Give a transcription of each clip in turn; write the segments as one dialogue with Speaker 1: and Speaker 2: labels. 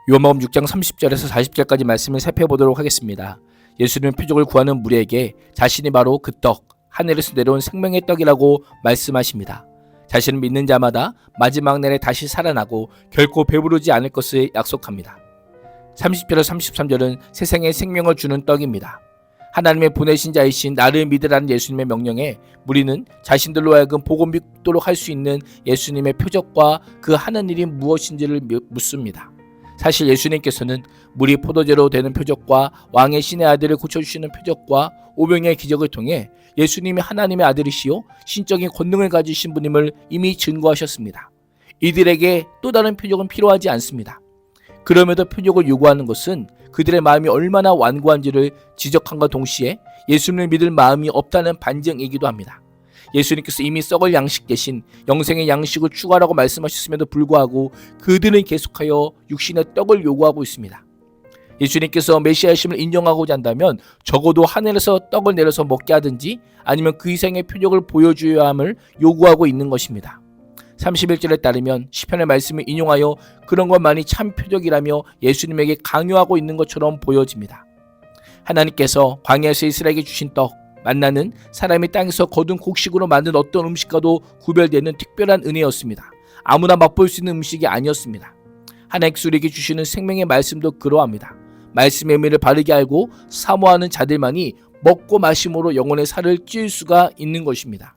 Speaker 1: 요한복음 6장 30절에서 40절까지 말씀을 살펴보도록 하겠습니다. 예수님은 표적을 구하는 무리에게 자신이 바로 그 떡, 하늘에서 내려온 생명의 떡이라고 말씀하십니다. 자신을 믿는 자마다 마지막 날에 다시 살아나고 결코 배부르지 않을 것을 약속합니다. 30절에서 33절은 세상에 생명을 주는 떡입니다. 하나님의 보내신 자이신 나를 믿으라는 예수님의 명령에 무리는 자신들로 하여금 보고 믿도록 할 수 있는 예수님의 표적과 그 하는 일이 무엇인지를 묻습니다. 사실 예수님께서는 물이 포도주로 되는 표적과 왕의 신의 아들을 고쳐주시는 표적과 오병이의 기적을 통해 예수님이 하나님의 아들이시요 신적인 권능을 가지신 분임을 이미 증거하셨습니다. 이들에게 또 다른 표적은 필요하지 않습니다. 그럼에도 표적을 요구하는 것은 그들의 마음이 얼마나 완고한지를 지적함과 동시에 예수님을 믿을 마음이 없다는 반증이기도 합니다. 예수님께서 이미 썩을 양식 대신 영생의 양식을 추가하라고 말씀하셨음에도 불구하고 그들은 계속하여 육신의 떡을 요구하고 있습니다. 예수님께서 메시아심을 인정하고자 한다면 적어도 하늘에서 떡을 내려서 먹게 하든지 아니면 그 이상의 표적을 보여줘야 함을 요구하고 있는 것입니다. 31절에 따르면 시편의 말씀을 인용하여 그런 것만이 참 표적이라며 예수님에게 강요하고 있는 것처럼 보여집니다. 하나님께서 광야에서 이스라엘에게 주신 떡, 만나는 사람이 땅에서 거둔 곡식으로 만든 어떤 음식과도 구별되는 특별한 은혜였습니다. 아무나 맛볼 수 있는 음식이 아니었습니다. 하나님께서 우리에게 주시는 생명의 말씀도 그러합니다. 말씀의 의미를 바르게 알고 사모하는 자들만이 먹고 마심으로 영혼의 살을 찌울 수가 있는 것입니다.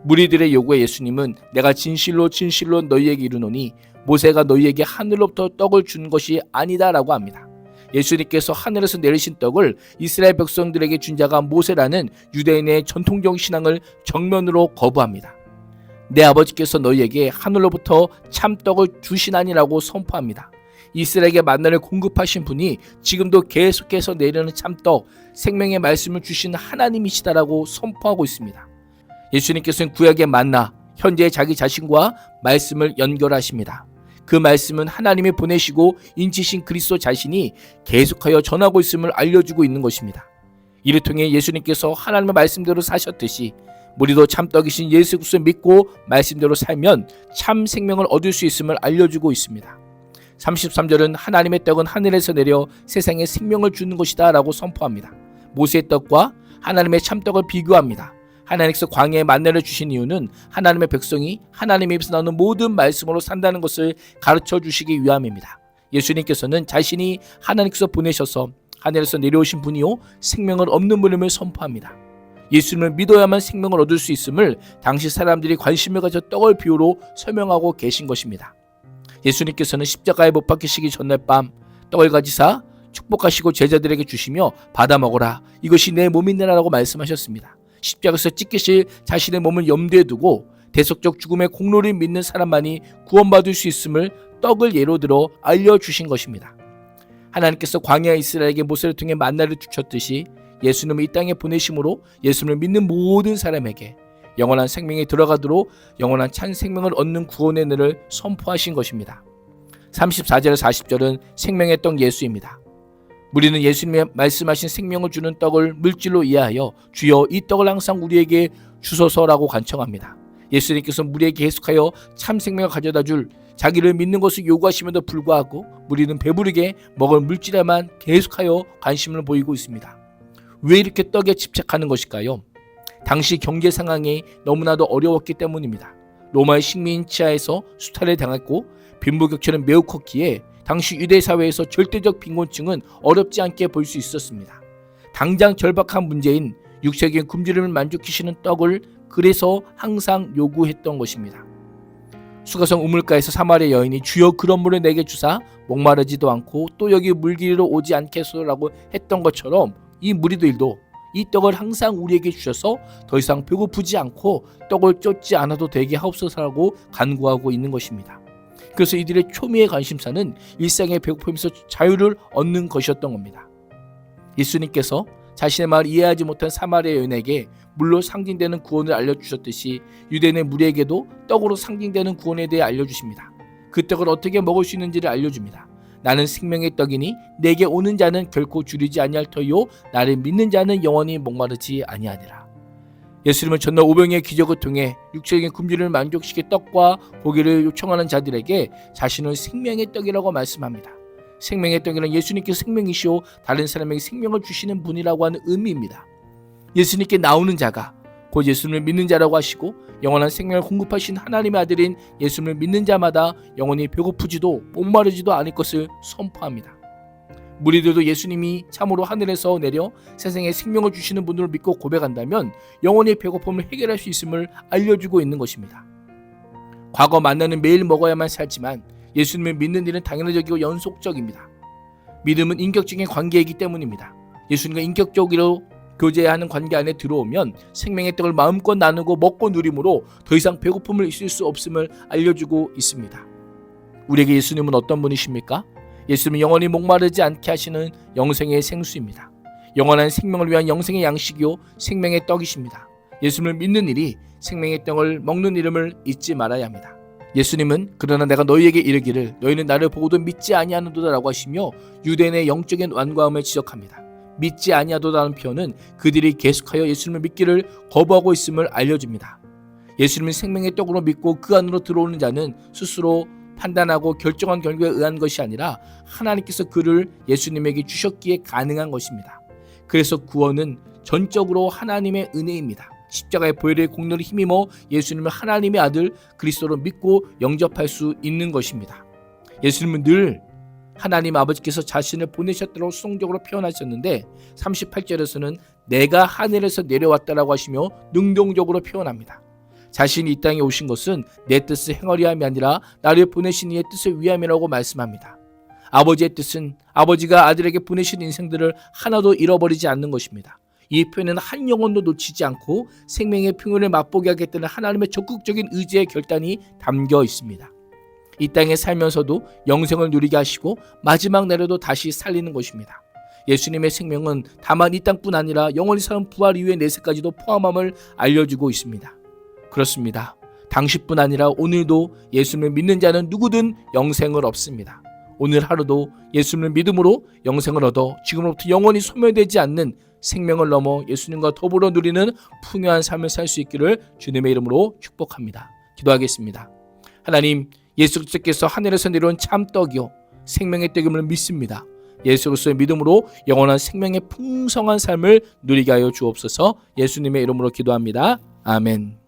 Speaker 1: 무리들의 요구에 예수님은 내가 진실로 진실로 너희에게 이르노니 모세가 너희에게 하늘로부터 떡을 준 것이 아니다 라고 합니다. 예수님께서 하늘에서 내리신 떡을 이스라엘 백성들에게 준 자가 모세라는 유대인의 전통적 신앙을 정면으로 거부합니다. 내 아버지께서 너희에게 하늘로부터 참떡을 주시나니라고 선포합니다. 이스라엘에게 만나를 공급하신 분이 지금도 계속해서 내리는 참떡, 생명의 말씀을 주신 하나님이시다라고 선포하고 있습니다. 예수님께서는 구약의 만나, 현재의 자기 자신과 말씀을 연결하십니다. 그 말씀은 하나님이 보내시고 인치신 그리스도 자신이 계속하여 전하고 있음을 알려주고 있는 것입니다. 이를 통해 예수님께서 하나님의 말씀대로 사셨듯이 우리도 참떡이신 예수 그리스도를 믿고 말씀대로 살면 참 생명을 얻을 수 있음을 알려주고 있습니다. 33절은 하나님의 떡은 하늘에서 내려 세상에 생명을 주는 것이다 라고 선포합니다. 모세의 떡과 하나님의 참떡을 비교합니다. 하나님께서 광야에 만나를 주신 이유는 하나님의 백성이 하나님의 입에서 나오는 모든 말씀으로 산다는 것을 가르쳐 주시기 위함입니다. 예수님께서는 자신이 하나님께서 보내셔서 하늘에서 내려오신 분이요 생명을 없는 분임을 선포합니다. 예수님을 믿어야만 생명을 얻을 수 있음을 당시 사람들이 관심을 가져 떡을 비유로 설명하고 계신 것입니다. 예수님께서는 십자가에 못 박히시기 전날 밤 떡을 가지사 축복하시고 제자들에게 주시며 받아 먹어라 이것이 내 몸이니라라고 말씀하셨습니다. 십자가에서 찢기실 자신의 몸을 염두에 두고 대속적 죽음의 공로를 믿는 사람만이 구원받을 수 있음을 떡을 예로 들어 알려주신 것입니다. 하나님께서 광야 이스라엘에게 모세를 통해 만나를 주셨듯이 예수님을 이 땅에 보내심으로 예수님을 믿는 모든 사람에게 영원한 생명에 들어가도록 영원한 찬 생명을 얻는 구원의 은혜를 선포하신 것입니다. 34절에서 40절은 생명의 떡 예수입니다. 우리는 예수님이 말씀하신 생명을 주는 떡을 물질로 이해하여 주여 이 떡을 항상 우리에게 주소서라고 간청합니다. 예수님께서 우리에게 계속하여 참 생명을 가져다 줄 자기를 믿는 것을 요구하심에도 불구하고 우리는 배부르게 먹을 물질에만 계속하여 관심을 보이고 있습니다. 왜 이렇게 떡에 집착하는 것일까요? 당시 경제 상황이 너무나도 어려웠기 때문입니다. 로마의 식민 치하에서 수탈을 당했고 빈부격차는 매우 컸기에 당시 유대 사회에서 절대적 빈곤층은 어렵지 않게 볼 수 있었습니다. 당장 절박한 문제인 육체적인 굶주림을 만족시키는 떡을 그래서 항상 요구했던 것입니다. 수가성 우물가에서 사마리아 여인이 주여 그런 물을 내게 주사 목마르지도 않고 또 여기 물길로 오지 않게 해소라고 했던 것처럼 이 무리들도 이 떡을 항상 우리에게 주셔서 더 이상 배고프지 않고 떡을 쫓지 않아도 되게 하옵소서라고 간구하고 있는 것입니다. 그래서 이들의 초미의 관심사는 일상의 배고픔에서 자유를 얻는 것이었던 겁니다. 예수님께서 자신의 말을 이해하지 못한 사마리아 여인에게 물로 상징되는 구원을 알려주셨듯이 유대인의 무리에게도 떡으로 상징되는 구원에 대해 알려주십니다. 그 떡을 어떻게 먹을 수 있는지를 알려줍니다. 나는 생명의 떡이니 내게 오는 자는 결코 줄이지 아니할 터요 나를 믿는 자는 영원히 목마르지 아니하니라. 예수님은 전날 오병이의 기적을 통해 육체적인 굶주림을 만족시킬 떡과 고기를 요청하는 자들에게 자신을 생명의 떡이라고 말씀합니다. 생명의 떡이란 예수님께서 생명이시오 다른 사람에게 생명을 주시는 분이라고 하는 의미입니다. 예수님께 나오는 자가 곧 예수님을 믿는 자라고 하시고 영원한 생명을 공급하신 하나님의 아들인 예수님을 믿는 자마다 영원히 배고프지도 목마르지도 않을 것을 선포합니다. 무리들도 예수님이 참으로 하늘에서 내려 세상에 생명을 주시는 분으로 믿고 고백한다면 영원히 배고픔을 해결할 수 있음을 알려주고 있는 것입니다. 과거 만나는 매일 먹어야만 살지만 예수님을 믿는 일은 당연적이고 연속적입니다. 믿음은 인격적인 관계이기 때문입니다. 예수님과 인격적으로 교제하는 관계 안에 들어오면 생명의 떡을 마음껏 나누고 먹고 누림으로 더 이상 배고픔을 있을 수 없음을 알려주고 있습니다. 우리에게 예수님은 어떤 분이십니까? 예수님은 영원히 목마르지 않게 하시는 영생의 생수입니다. 영원한 생명을 위한 영생의 양식이요 생명의 떡이십니다. 예수님을 믿는 일이 생명의 떡을 먹는 이름을 잊지 말아야 합니다. 예수님은 그러나 내가 너희에게 이르기를 너희는 나를 보고도 믿지 아니하는도다라고 하시며 유대인의 영적인 완고함을 지적합니다. 믿지 아니하도다라는 표현은 그들이 계속하여 예수님을 믿기를 거부하고 있음을 알려줍니다. 예수님은 생명의 떡으로 믿고 그 안으로 들어오는 자는 스스로 판단하고 결정한 결과에 의한 것이 아니라 하나님께서 그를 예수님에게 주셨기에 가능한 것입니다. 그래서 구원은 전적으로 하나님의 은혜입니다. 십자가의 보혈의 공로를 힘입어 예수님을 하나님의 아들 그리스도로 믿고 영접할 수 있는 것입니다. 예수님은 늘 하나님 아버지께서 자신을 보내셨다고 수동적으로 표현하셨는데 38절에서는 내가 하늘에서 내려왔다라고 하시며 능동적으로 표현합니다. 자신이 이 땅에 오신 것은 내 뜻을 행하려 함이 아니라 나를 보내신 이의 뜻을 위함이라고 말씀합니다. 아버지의 뜻은 아버지가 아들에게 보내신 인생들을 하나도 잃어버리지 않는 것입니다. 이 표현은 한 영혼도 놓치지 않고 생명의 평온을 맛보게 하겠다는 하나님의 적극적인 의지의 결단이 담겨 있습니다. 이 땅에 살면서도 영생을 누리게 하시고 마지막 날에도 다시 살리는 것입니다. 예수님의 생명은 다만 이 땅뿐 아니라 영원히 사는 부활 이후의 내세까지도 포함함을 알려주고 있습니다. 그렇습니다. 당시뿐 아니라 오늘도 예수님을 믿는 자는 누구든 영생을 얻습니다. 오늘 하루도 예수님을 믿음으로 영생을 얻어 지금으로부터 영원히 소멸되지 않는 생명을 넘어 예수님과 더불어 누리는 풍요한 삶을 살 수 있기를 주님의 이름으로 축복합니다. 기도하겠습니다. 하나님, 예수 그리스도께서 하늘에서 내려온 참떡이요 생명의 떡임을 믿습니다. 예수 그리스도의 믿음으로 영원한 생명의 풍성한 삶을 누리게 하여 주옵소서. 예수님의 이름으로 기도합니다. 아멘.